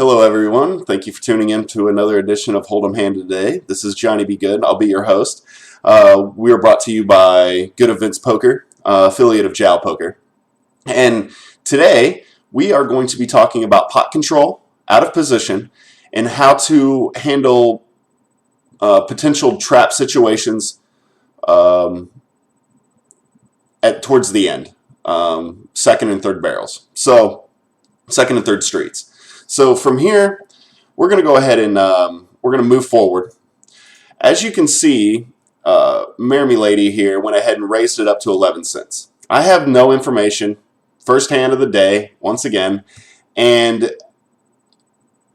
Hello everyone, thank you for tuning in to another edition of Holdem Hand today. This is Johnny B. Good, I'll be your host. We are brought to you by GoodEvents Poker, affiliate of Jow Poker. And today we are going to be talking about pot control, out of position, and how to handle potential trap situations towards the end, second and third barrels. So, second and third streets. So from here, we're going to go ahead and we're going to move forward. As you can see, Mary Lady here went ahead and raised it up to 11 cents. I have no information, first hand of the day, once again, and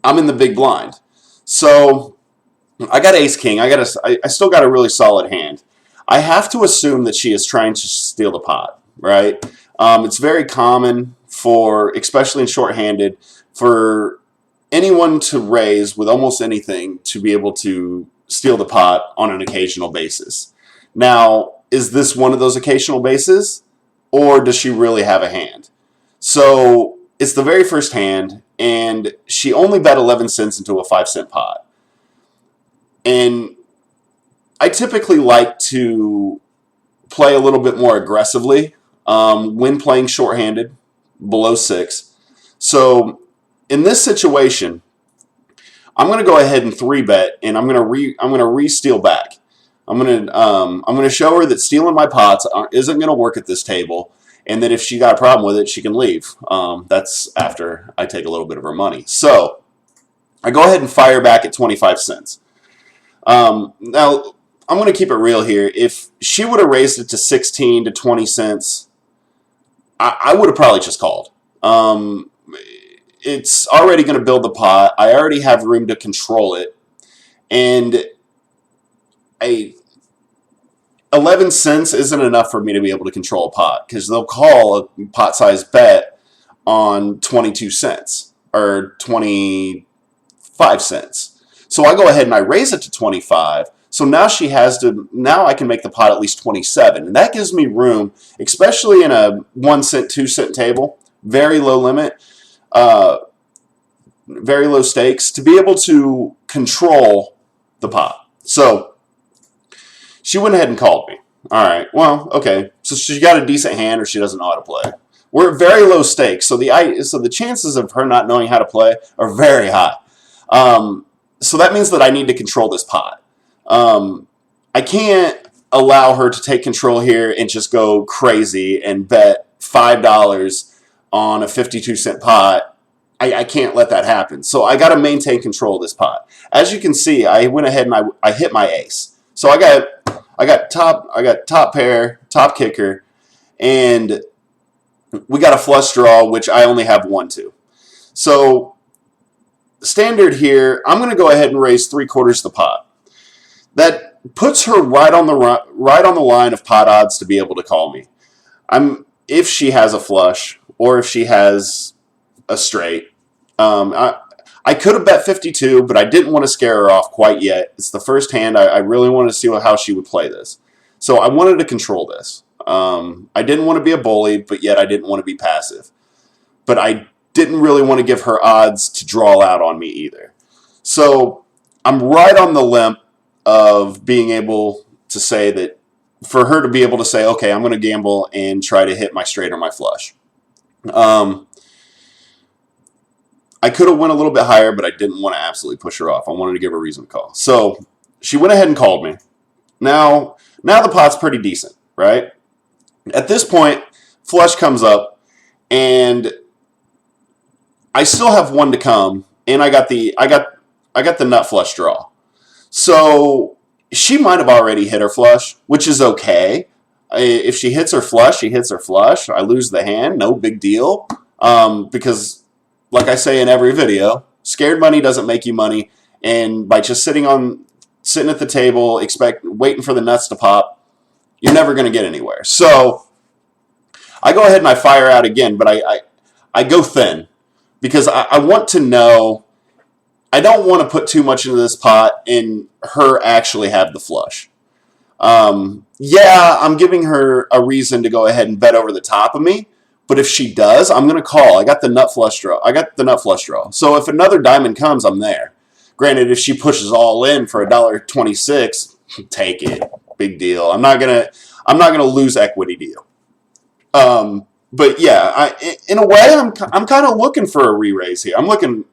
I'm in the big blind. So I got ace king. I still got a really solid hand. I have to assume that she is trying to steal the pot, right? It's very common for, especially in short-handed, for anyone to raise with almost anything to be able to steal the pot on an occasional basis. Now, is this one of those occasional bases, or does she really have a hand? So it's the very first hand, and she only bet 11 cents into a 5-cent pot. And I typically like to play a little bit more aggressively when playing shorthanded, below 6. So in this situation, I'm going to go ahead and 3-bet, and I'm going to re-steal back. I'm going to show her that stealing my pots isn't going to work at this table, and that if she got a problem with it, she can leave. That's after I take a little bit of her money. So I go ahead and fire back at 25 cents. Now I'm going to keep it real here. If she would have raised it to 16 to 20 cents, I would have probably just called. It's already going to build the pot. I already have room to control it. And 11 cents isn't enough for me to be able to control a pot, because they'll call a pot-sized bet on 22 cents or 25 cents. So I go ahead and I raise it to 25. So now now I can make the pot at least 27. And that gives me room, especially in a 1 cent, 2 cent table, very low limit, very low stakes, to be able to control the pot. So she went ahead and called me. All right, well, okay. So she got a decent hand, or she doesn't know how to play. We're at very low stakes, so the chances of her not knowing how to play are very high. So that means that I need to control this pot. I can't allow her to take control here and just go crazy and bet $5 on a 52-cent pot. I can't let that happen. So I got to maintain control of this pot. As you can see, I went ahead and I hit my ace. So I got top pair, top kicker, and we got a flush draw, which I only have 1-2. So standard here, I'm going to go ahead and raise 3/4 the pot. That puts her right on the line of pot odds to be able to call me. If she has a flush, or if she has a straight. I could have bet 52, but I didn't want to scare her off quite yet. It's the first hand. I really wanted to see how she would play this. So I wanted to control this. I didn't want to be a bully, but yet I didn't want to be passive. But I didn't really want to give her odds to draw out on me either. So I'm right on the limp of being able to say that, for her to be able to say, okay, I'm going to gamble and try to hit my straight or my flush. I could have went a little bit higher, but I didn't want to absolutely push her off. I wanted to give her a reason to call. So she went ahead and called me. Now the pot's pretty decent, right? At this point, flush comes up, and I still have 1 to come, and I got the nut flush draw. So she might have already hit her flush, which is okay. If she hits her flush, she hits her flush. I lose the hand, no big deal. Because, like I say in every video, scared money doesn't make you money. And by just sitting at the table, waiting for the nuts to pop, you're never going to get anywhere. So I go ahead and I fire out again, but I go thin, because I want to know. I don't want to put too much into this pot and her actually have the flush. Yeah, I'm giving her a reason to go ahead and bet over the top of me, But if she does, I'm going to call. I got the nut flush draw. So if another diamond comes, I'm there. Granted, if she pushes all in for $1.26, take it. Big deal. I'm not gonna lose equity to you. But yeah, in a way, I'm kind of looking for a re-raise here. I'm looking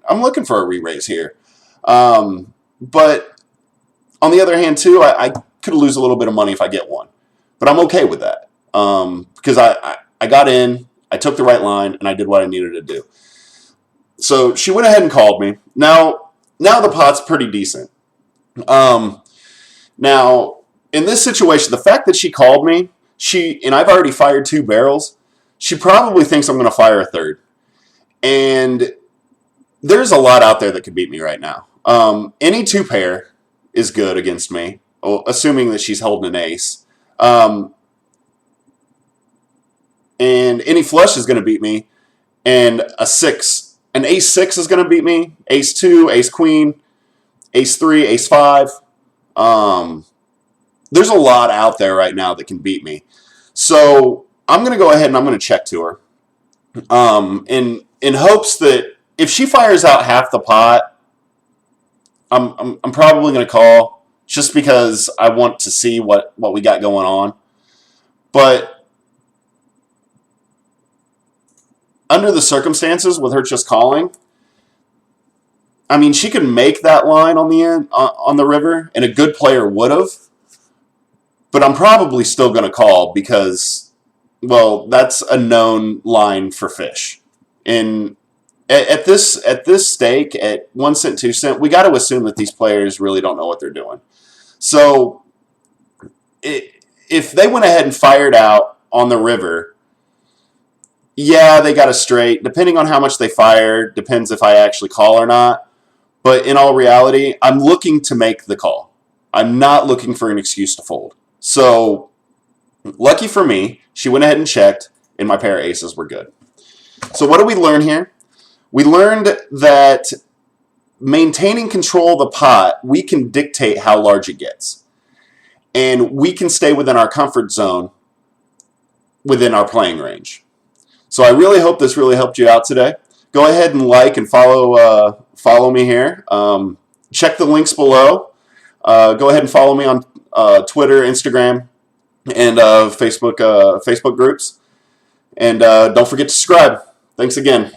for a re-raise here. But on the other hand, too, I could lose a little bit of money if I get one. But I'm okay with that because I got in, I took the right line, and I did what I needed to do. So she went ahead and called me. Now the pot's pretty decent. Now, in this situation, the fact that she called me, and I've already fired 2 barrels, she probably thinks I'm going to fire a third. And there's a lot out there that could beat me right now. Any 2 pair is good against me, assuming that she's holding an ace. And any flush is going to beat me. And an ace 6 is going to beat me. Ace 2, ace queen, ace 3, ace 5. There's a lot out there right now that can beat me. So I'm going to go ahead and I'm going to check to her. In hopes that if she fires out half the pot, I'm probably going to call just because I want to see what we got going on. But under the circumstances with her just calling, I mean, she could make that line on the end on the river, and a good player would have. But I'm probably still going to call because, well, that's a known line for fish. And at this stake, at 1 cent, 2 cent, we got to assume that these players really don't know what they're doing. So if they went ahead and fired out on the river, yeah, they got a straight. Depending on how much they fire, depends if I actually call or not. But in all reality, I'm looking to make the call. I'm not looking for an excuse to fold. So, lucky for me, she went ahead and checked, and my pair of aces were good. So what did we learn here? We learned that maintaining control of the pot, we can dictate how large it gets. And we can stay within our comfort zone within our playing range. So I really hope this really helped you out today. Go ahead and like and follow me here. Check the links below. Go ahead and follow me on Twitter, Instagram, and Facebook groups. And don't forget to subscribe. Thanks again.